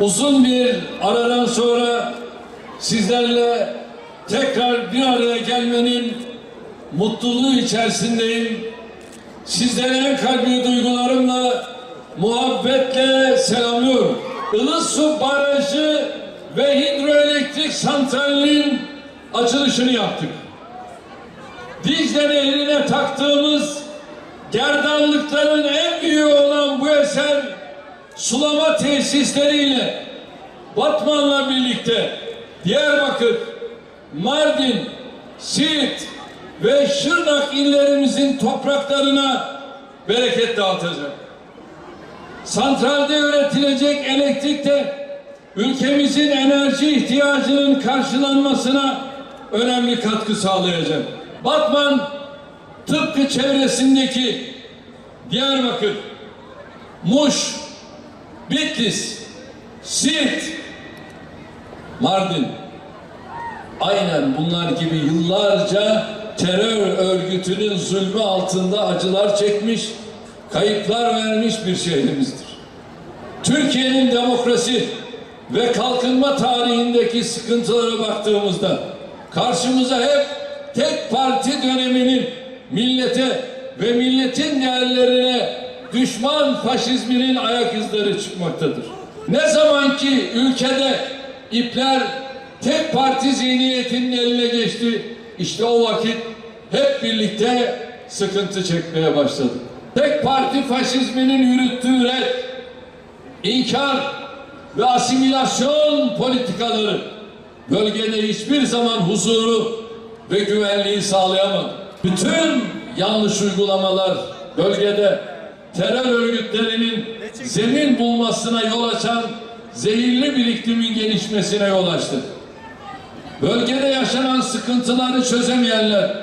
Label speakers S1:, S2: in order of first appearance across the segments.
S1: Uzun bir aradan sonra sizlerle tekrar bir araya gelmenin mutluluğu içerisindeyim. Sizlere en kalbi duygularımla, muhabbetle selamlıyorum. Ilısu Barajı ve hidroelektrik santralinin açılışını yaptık. Dicle Nehri'ne taktığımız gerdanlıkların en büyüğü olan bu eser sulama tesisleriyle Batman'la birlikte Diyarbakır, Mardin, Siirt ve Şırnak illerimizin topraklarına bereket dağıtacak. Santralde üretilecek elektrik de ülkemizin enerji ihtiyacının karşılanmasına önemli katkı sağlayacak. Batman tıpkı çevresindeki Diyarbakır, Muş, Bitlis, Siirt, Mardin, aynen bunlar gibi yıllarca terör örgütünün zulmü altında acılar çekmiş, kayıplar vermiş bir şehrimizdir. Türkiye'nin demokrasi ve kalkınma tarihindeki sıkıntılara baktığımızda karşımıza hep tek parti döneminin millete ve milletin değerlerine düşman faşizminin ayak izleri çıkmaktadır. Ne zaman ki ülkede ipler tek parti zihniyetinin eline geçti, işte o vakit hep birlikte sıkıntı çekmeye başladık. Tek parti faşizminin yürüttüğü red, inkar ve asimilasyon politikaları bölgede hiçbir zaman huzuru ve güvenliği sağlayamadı. Bütün yanlış uygulamalar bölgede terör örgütlerinin zemin bulmasına yol açan zehirli bir iklimin gelişmesine yol açtı. Bölgede yaşanan sıkıntıları çözemeyenler,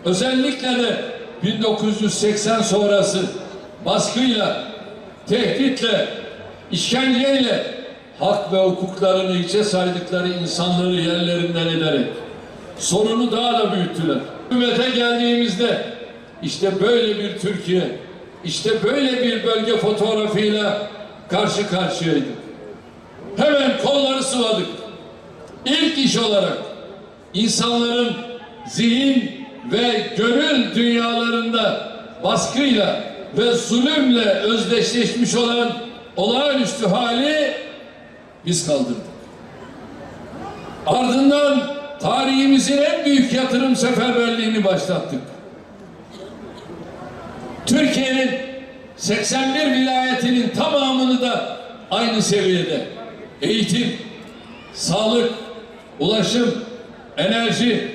S1: özellikle de 1980 sonrası baskıyla, tehditle, işkenceyle hak ve hukuklarını hiçe saydıkları insanları yerlerinden ederek sorunu daha da büyüttüler. Hükümete geldiğimizde işte böyle bir Türkiye, işte böyle bir bölge fotoğrafıyla karşı karşıyaydık. Hemen kolları sıvadık. İlk iş olarak insanların zihin ve gönül dünyalarında baskıyla ve zulümle özdeşleşmiş olan olağanüstü hali biz kaldırdık. Ardından tarihimizin en büyük yatırım seferberliğini başlattık. Türkiye'nin 81 vilayetinin tamamını da aynı seviyede eğitim, sağlık, ulaşım, enerji,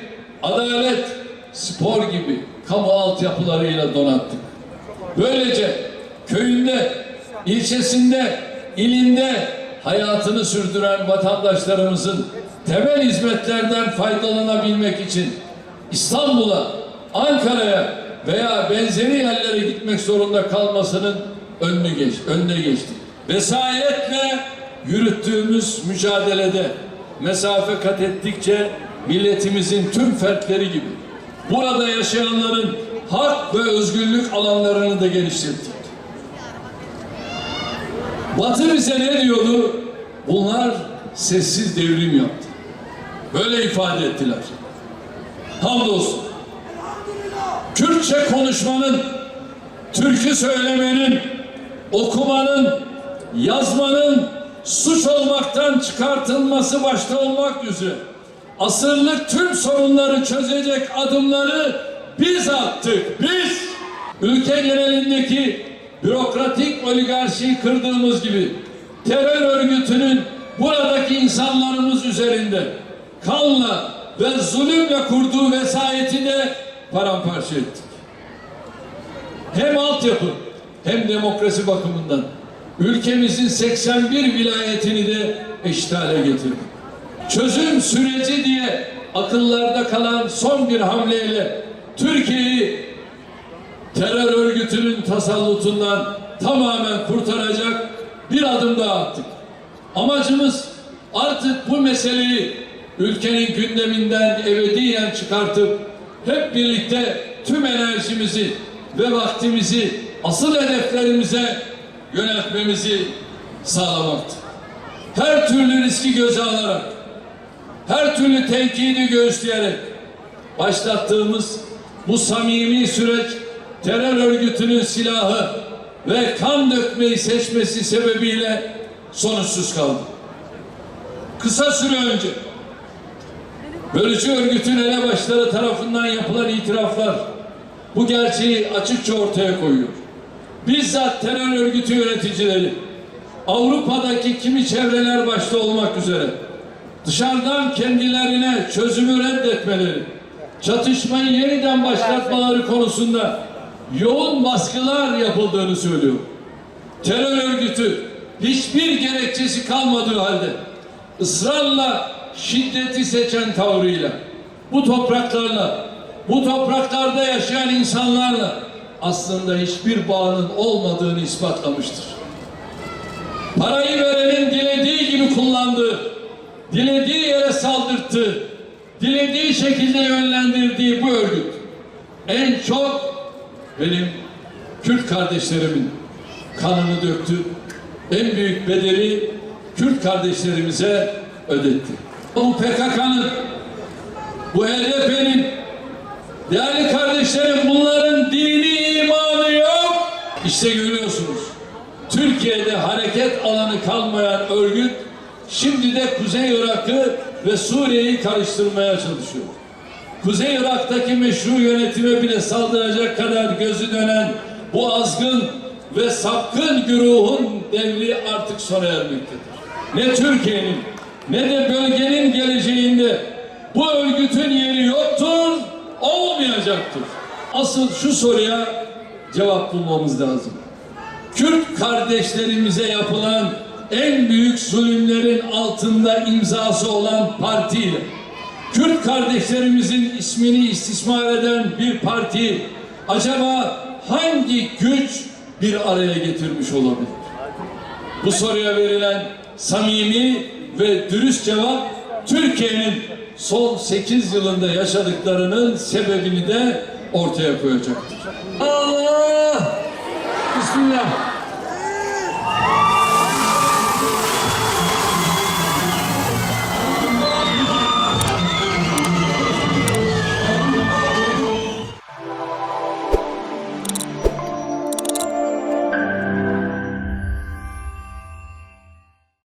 S1: adalet, spor gibi kamu altyapılarıyla donattık. Böylece köyünde, ilçesinde, ilinde hayatını sürdüren vatandaşlarımızın temel hizmetlerden faydalanabilmek için İstanbul'a, Ankara'ya veya benzeri yerlere gitmek zorunda kalmasının önüne geçtik. Vesayetle yürüttüğümüz mücadelede mesafe kat ettikçe milletimizin tüm fertleri gibi burada yaşayanların hak ve özgürlük alanlarını da genişlettik. Batı bize ne diyordu? Bunlar sessiz devrim yaptı. Böyle ifade ettiler. Hamdolsun. Kürtçe konuşmanın, türkü söylemenin, okumanın, yazmanın suç olmaktan çıkartılması başta olmak üzere asırlık tüm sorunları çözecek adımları biz attık, biz. Ülke genelindeki bürokratik oligarşiyi kırdığımız gibi terör örgütünün buradaki insanlarımız üzerinde kanla ve zulümle kurduğu vesayeti de paramparça ettik. Hem altyapı hem demokrasi bakımından ülkemizin 81 vilayetini de eşit hale getirdik. Çözüm süreci diye akıllarda kalan son bir hamleyle Türkiye'yi terör örgütünün tasallutundan tamamen kurtaracak bir adım daha attık. Amacımız artık bu meseleyi ülkenin gündeminden ebediyen çıkartıp hep birlikte tüm enerjimizi ve vaktimizi asıl hedeflerimize yöneltmemizi sağlamaktır. Her türlü riski göze alarak, her türlü tenkidi göğüsleyerek başlattığımız bu samimi süreç terör örgütünün silahı ve kan dökmeyi seçmesi sebebiyle sonuçsuz kaldı. Kısa süre önce bölücü örgütün elebaşları tarafından yapılan itiraflar bu gerçeği açıkça ortaya koyuyor. Bizzat terör örgütü yöneticileri Avrupa'daki kimi çevreler başta olmak üzere dışarıdan kendilerine çözümü reddetmeleri, çatışmayı yeniden başlatmaları konusunda yoğun baskılar yapıldığını söylüyor. Terör örgütü hiçbir gerekçesi kalmadığı halde ısrarla şiddeti seçen tavrıyla bu topraklarla, bu topraklarda yaşayan insanlarla aslında hiçbir bağının olmadığını ispatlamıştır. Parayı verenin dilediği gibi kullandığı, dilediği yere saldırttığı, dilediği şekilde yönlendirdiği bu örgüt en çok benim Kürt kardeşlerimin kanını döktü. En büyük bedeli Kürt kardeşlerimize ödetti. Bu PKK'nın, bu HDP'nin, değerli kardeşlerim, bunların dini imanı yok. İşte görüyorsunuz. Türkiye'de hareket alanı kalmayan örgüt şimdi de Kuzey Irak'ı ve Suriye'yi karıştırmaya çalışıyor. Kuzey Irak'taki meşru yönetime bile saldıracak kadar gözü dönen bu azgın ve sapkın güruhun devri artık sona ermektedir. Ne Türkiye'nin ne de bölgenin geleceğinde bu örgütün yeri yoktur, olmayacaktır. Asıl şu soruya cevap bulmamız lazım. Kürt kardeşlerimize yapılan en büyük zulümlerin altında imzası olan partiyle Kürt kardeşlerimizin ismini istismar eden bir parti acaba hangi güç bir araya getirmiş olabilir? Bu soruya verilen samimi ve dürüst cevap Türkiye'nin son 8 yılında yaşadıklarının sebebini de ortaya koyacaktır. Allah! Bismillah!